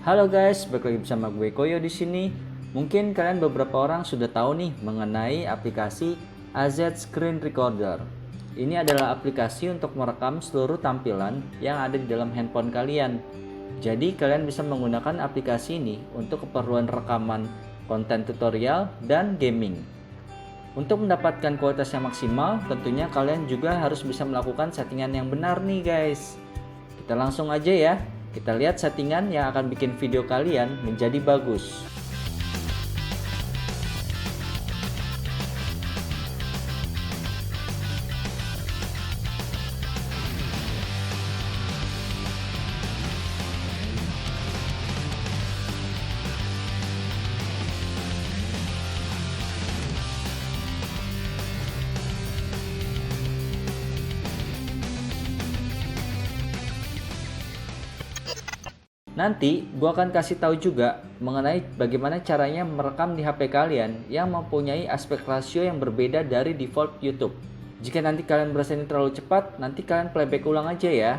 Halo guys, balik lagi bersama gue Koyo di sini. Mungkin kalian beberapa orang sudah tahu nih mengenai aplikasi AZ Screen Recorder. Ini adalah aplikasi untuk merekam seluruh tampilan yang ada di dalam handphone kalian. Jadi kalian bisa menggunakan aplikasi ini untuk keperluan rekaman konten tutorial dan gaming. Untuk mendapatkan kualitas yang maksimal, tentunya kalian juga harus bisa melakukan settingan yang benar nih guys. Kita langsung aja ya. Kita lihat settingan yang akan bikin video kalian menjadi bagus. Nanti gua akan kasih tahu juga mengenai bagaimana caranya merekam di HP kalian yang mempunyai aspek rasio yang berbeda dari default YouTube. Jika nanti kalian merasa ini terlalu cepat, nanti kalian playback ulang aja ya.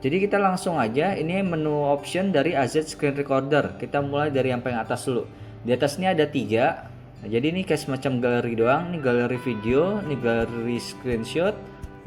Jadi kita langsung aja, ini menu option dari AZ Screen Recorder. Kita mulai dari yang paling atas dulu. Di atas ini ada 3. Nah, jadi ini kayak semacam galeri doang, ini galeri video, ini galeri screenshot.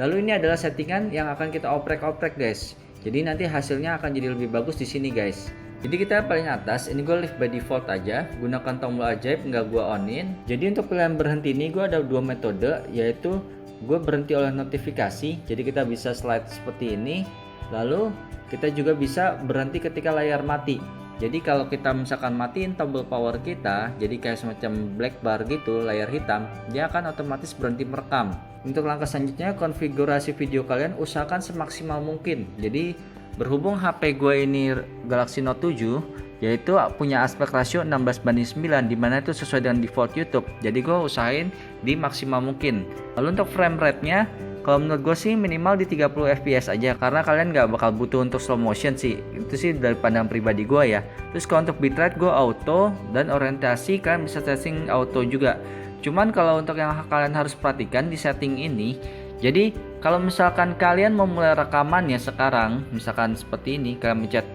Lalu ini adalah settingan yang akan kita oprek-oprek guys. Jadi nanti hasilnya akan jadi lebih bagus di sini guys. Jadi kita paling atas, ini gue leave by default aja, gunakan tombol ajaib nggak gue onin. Jadi untuk pilihan berhenti ini gue ada 2 metode, yaitu gue berhenti oleh notifikasi. Jadi kita bisa slide seperti ini. Lalu kita juga bisa berhenti ketika layar mati. Jadi kalau kita misalkan matiin tombol power kita, jadi kayak semacam black bar gitu, layar hitam, dia akan otomatis berhenti merekam. Untuk langkah selanjutnya, konfigurasi video kalian usahakan semaksimal mungkin. Jadi berhubung HP gue ini Galaxy Note 7, yaitu punya aspek rasio 16:9, dimana itu sesuai dengan default YouTube. Jadi gue usahain di maksimal mungkin. Lalu untuk frame rate-nya, kalau menurut gue sih minimal di 30 fps aja, karena kalian gak bakal butuh untuk slow motion sih. Itu sih dari pandang pribadi gue ya. Terus kalau untuk bitrate gue auto, dan orientasi kalian bisa setting auto juga. Cuman kalau untuk yang kalian harus perhatikan di setting ini, jadi kalau misalkan kalian mau mulai rekamannya sekarang, misalkan seperti ini, kalian mencet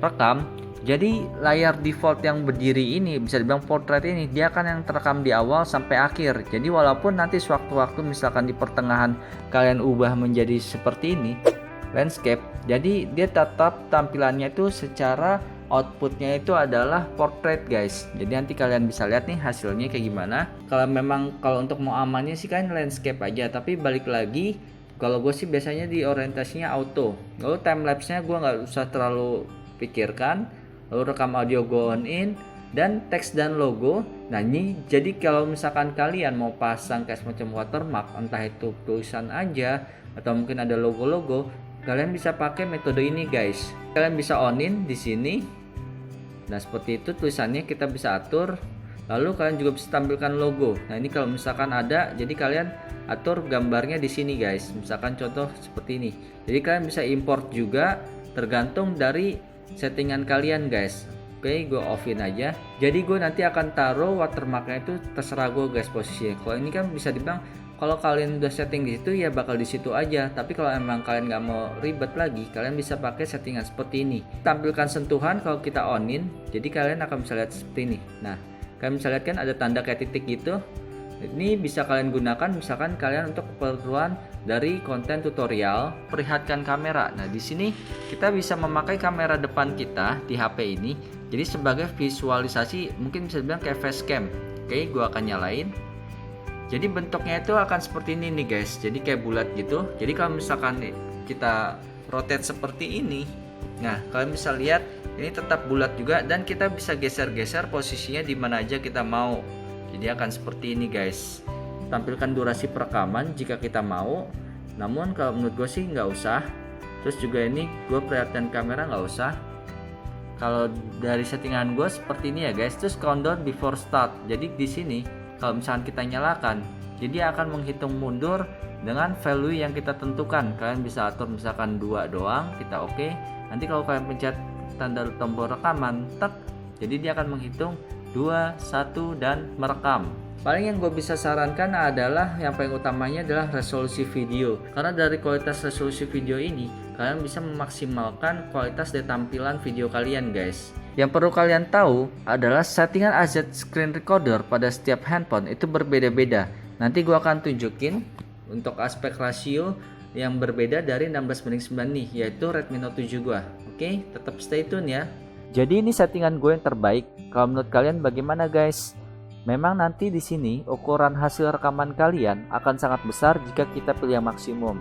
rekam, jadi layar default yang berdiri ini, bisa dibilang portrait ini, dia akan yang terekam di awal sampai akhir. Jadi walaupun nanti sewaktu-waktu misalkan di pertengahan kalian ubah menjadi seperti ini, landscape, jadi dia tetap tampilannya itu secara outputnya itu adalah portrait guys. Jadi nanti kalian bisa lihat nih hasilnya kayak gimana. Kalau untuk mau amannya sih kan landscape aja, tapi balik lagi kalau gue sih biasanya di orientasinya auto. Lalu time lapse nya gue nggak usah terlalu pikirkan. Lalu rekam audio gue on in, dan teks dan logo. Nah ini jadi kalau misalkan kalian mau pasang kayak semacam watermark, entah itu tulisan aja atau mungkin ada logo-logo, kalian bisa pakai metode ini guys. Kalian bisa on in di sini. Nah seperti itu tulisannya kita bisa atur. Lalu kalian juga bisa tampilkan logo. Nah ini kalau misalkan ada, jadi kalian atur gambarnya di sini guys. Misalkan contoh seperti ini. Jadi kalian bisa import juga, tergantung dari settingan kalian guys. Oke, gue offin aja. Jadi gue nanti akan taruh watermarknya itu terserah gue guys posisinya. Kalau ini kan bisa dibilang kalau kalian udah setting di situ ya bakal di situ aja. Tapi kalau emang kalian nggak mau ribet lagi, kalian bisa pakai settingan seperti ini. Tampilkan sentuhan kalau kita onin, jadi kalian akan bisa lihat seperti ini. Nah, kalian bisa lihat kan ada tanda kayak titik gitu. Ini bisa kalian gunakan misalkan kalian untuk keperluan dari konten tutorial. Perlihatkan kamera. Nah, di sini kita bisa memakai kamera depan kita di HP ini. Jadi sebagai visualisasi, mungkin bisa dibilang kayak facecam. Oke, gua akan nyalain. Jadi bentuknya itu akan seperti ini nih guys. Jadi kayak bulat gitu. Jadi kalau misalkan kita rotate seperti ini, nah kalian bisa lihat ini tetap bulat juga, dan kita bisa geser-geser posisinya di mana aja kita mau. Jadi akan seperti ini guys. Tampilkan durasi perekaman jika kita mau. Namun kalau menurut gue sih nggak usah. Terus juga ini gue perhatian kamera nggak usah. Kalau dari settingan gue seperti ini ya guys. Terus countdown before start. Jadi di sini kalau misalkan kita nyalakan, jadi akan menghitung mundur dengan value yang kita tentukan. Kalian bisa atur misalkan 2 doang, kita oke. Nanti kalau kalian pencet tanda tombol rekaman, tek, jadi dia akan menghitung 2, 1 dan merekam. Paling yang gue bisa sarankan adalah yang paling utamanya adalah resolusi video. Karena dari kualitas resolusi video ini, kalian bisa memaksimalkan kualitas dari tampilan video kalian guys. Yang perlu kalian tahu adalah settingan AZ screen recorder pada setiap handphone itu berbeda-beda. Nanti gua akan tunjukin untuk aspek rasio yang berbeda dari 16:9 nih, yaitu Redmi Note 7 gua. Oke, tetap stay tune ya. Jadi ini settingan gue yang terbaik. Kalau menurut kalian bagaimana guys? Memang nanti di sini ukuran hasil rekaman kalian akan sangat besar jika kita pilih yang maksimum.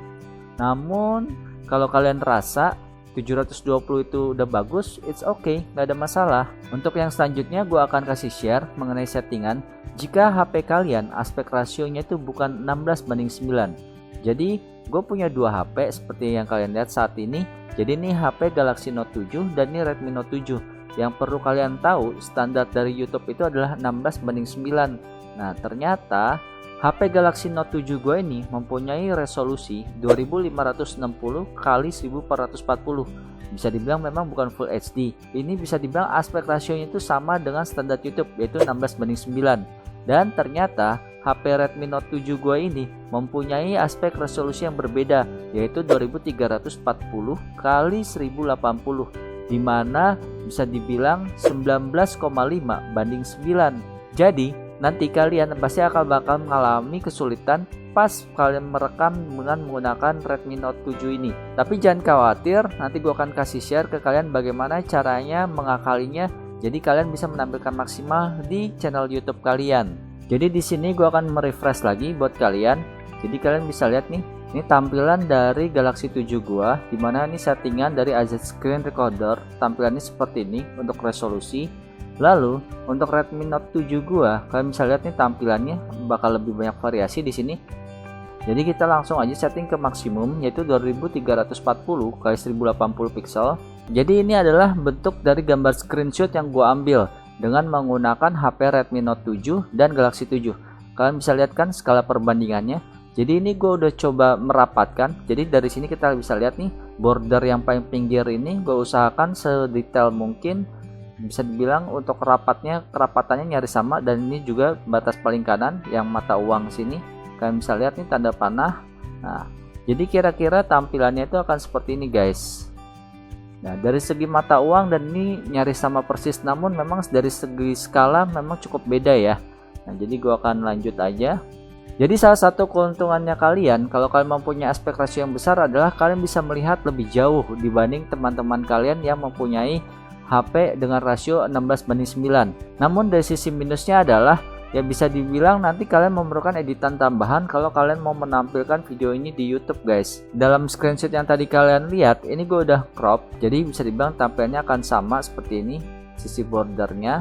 Namun kalau kalian rasa 720 itu udah bagus, it's okay, nggak ada masalah. Untuk yang selanjutnya gue akan kasih share mengenai settingan jika HP kalian aspek rasionya itu bukan 16:9. Jadi gue punya dua HP seperti yang kalian lihat saat ini. Jadi ini HP Galaxy Note 7 dan ini Redmi Note 7. Yang perlu kalian tahu, standar dari YouTube itu adalah 16:9. Nah ternyata HP Galaxy Note 7 gue ini mempunyai resolusi 2560 x 1440. Bisa dibilang memang bukan Full HD. Ini bisa dibilang aspek rasionya itu sama dengan standar YouTube, yaitu 16:9. Dan ternyata HP Redmi Note 7 gue ini mempunyai aspek resolusi yang berbeda, yaitu 2340 x 1080, dimana bisa dibilang 19,5 banding 9. Jadi nanti kalian pasti bakal mengalami kesulitan pas kalian merekam dengan menggunakan Redmi Note 7 ini. Tapi jangan khawatir, nanti gue akan kasih share ke kalian bagaimana caranya mengakalinya, jadi kalian bisa menampilkan maksimal di channel YouTube kalian. Jadi di sini gue akan merefresh lagi buat kalian. Jadi kalian bisa lihat nih, ini tampilan dari Galaxy 7 gua, dimana ini settingan dari AZ Screen Recorder. Tampilannya seperti ini untuk resolusi. Lalu untuk Redmi Note 7 gua, kalian bisa lihat nih tampilannya bakal lebih banyak variasi di sini. Jadi kita langsung aja setting ke maksimum, yaitu 2340 x 1080 pixel. Jadi ini adalah bentuk dari gambar screenshot yang gua ambil dengan menggunakan HP Redmi Note 7 dan Galaxy 7. Kalian bisa lihat kan skala perbandingannya. Jadi ini gue udah coba merapatkan. Jadi dari sini kita bisa lihat nih, border yang paling pinggir ini gue usahakan sedetail mungkin. Bisa dibilang untuk kerapatannya nyaris sama. Dan ini juga batas paling kanan yang mata uang sini. Kalian bisa lihat nih tanda panah. Nah, jadi kira-kira tampilannya itu akan seperti ini guys. Nah dari segi mata uang dan ini nyaris sama persis, namun memang dari segi skala memang cukup beda ya. Nah jadi gua akan lanjut aja. Jadi salah satu keuntungannya kalian kalau kalian mempunyai aspek rasio yang besar adalah kalian bisa melihat lebih jauh dibanding teman-teman kalian yang mempunyai HP dengan rasio 16:9. Namun dari sisi minusnya adalah ya bisa dibilang nanti kalian memerlukan editan tambahan kalau kalian mau menampilkan video ini di YouTube guys. Dalam screenshot yang tadi kalian lihat, ini gue udah crop, jadi bisa dibilang tampilannya akan sama seperti ini sisi bordernya.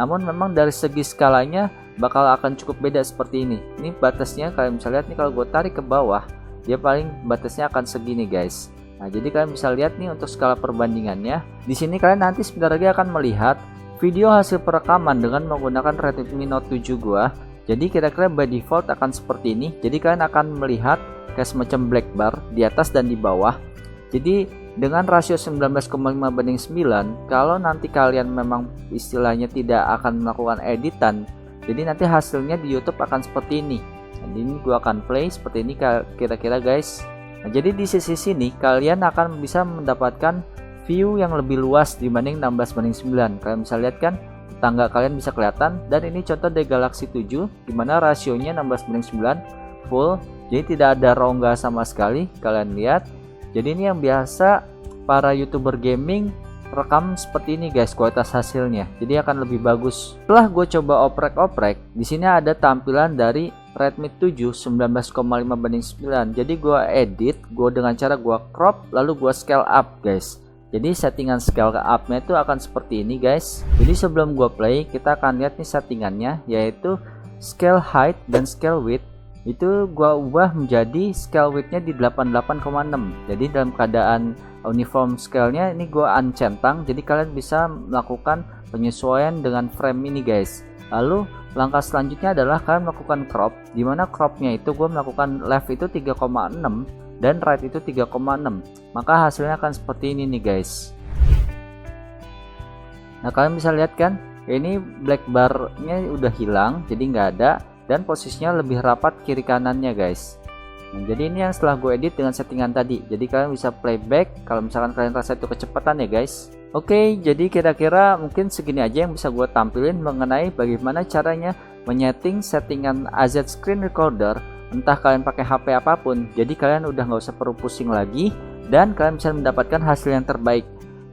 Namun memang dari segi skalanya bakal akan cukup beda seperti ini. Ini batasnya kalian bisa lihat nih, kalau gue tarik ke bawah dia paling batasnya akan segini guys. Nah jadi kalian bisa lihat nih untuk skala perbandingannya. Di sini kalian nanti sebentar lagi akan melihat video hasil perekaman dengan menggunakan Redmi Note 7 gua. Jadi kira-kira by default akan seperti ini. Jadi kalian akan melihat kayak semacam black bar di atas dan di bawah. Jadi dengan rasio 19,5:9, kalau nanti kalian memang istilahnya tidak akan melakukan editan, jadi nanti hasilnya di YouTube akan seperti ini. Jadi ini gua akan play seperti ini kira-kira guys. Nah, jadi di sisi sini kalian akan bisa mendapatkan view yang lebih luas dibanding 16:9. Kalian bisa lihat kan, tetangga kalian bisa kelihatan. Dan ini contoh dari Galaxy 7 dimana rasionya 16:9 full, jadi tidak ada rongga sama sekali. Kalian lihat, jadi ini yang biasa para YouTuber gaming rekam seperti ini guys, kualitas hasilnya jadi akan lebih bagus. Setelah gue coba oprek-oprek, di sini ada tampilan dari Redmi 7 19,5:9. Jadi gue edit, gue dengan cara gue crop lalu gue scale up guys. Jadi settingan scale up-nya itu akan seperti ini guys. Jadi sebelum gua play, kita akan lihat nih settingannya, yaitu scale height dan scale width. Itu gua ubah menjadi scale width-nya di 88,6. Jadi dalam keadaan uniform scale-nya ini gua uncentang. Jadi kalian bisa melakukan penyesuaian dengan frame ini guys. Lalu langkah selanjutnya adalah kalian melakukan crop, dimana cropnya itu gua melakukan left itu 3,6 dan right itu 3,6. Maka hasilnya akan seperti ini nih guys. Nah kalian bisa lihat kan, ini black bar-nya udah hilang, jadi nggak ada, dan posisinya lebih rapat kiri kanannya guys. Nah, jadi ini yang setelah gue edit dengan settingan tadi. Jadi kalian bisa playback kalau misalkan kalian rasa itu kecepatan ya guys. Oke, jadi kira-kira mungkin segini aja yang bisa gue tampilin mengenai bagaimana caranya menyeting settingan AZ Screen Recorder. Entah kalian pakai HP apapun, jadi kalian udah nggak usah perlu pusing lagi dan kalian bisa mendapatkan hasil yang terbaik.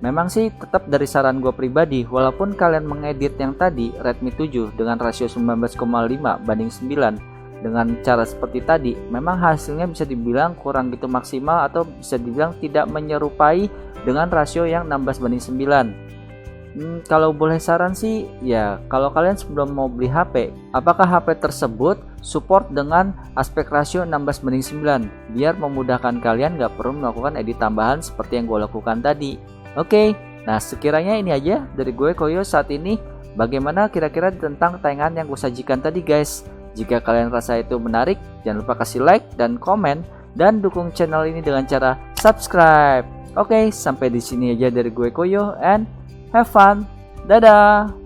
Memang sih tetap dari saran gue pribadi, walaupun kalian mengedit yang tadi Redmi 7 dengan rasio 19,5 banding 9 dengan cara seperti tadi, memang hasilnya bisa dibilang kurang gitu maksimal atau bisa dibilang tidak menyerupai dengan rasio yang 16 banding 9. Kalau boleh saran sih, ya kalau kalian sebelum mau beli HP, apakah HP tersebut support dengan aspek rasio 16 banding 9 biar memudahkan kalian gak perlu melakukan edit tambahan seperti yang gue lakukan tadi. Oke, nah sekiranya ini aja dari gue Koyo saat ini. Bagaimana kira-kira tentang tayangan yang gue sajikan tadi guys? Jika kalian rasa itu menarik, jangan lupa kasih like dan komen dan dukung channel ini dengan cara subscribe. Oke, sampai di sini aja dari gue Koyo and have fun. Dadah.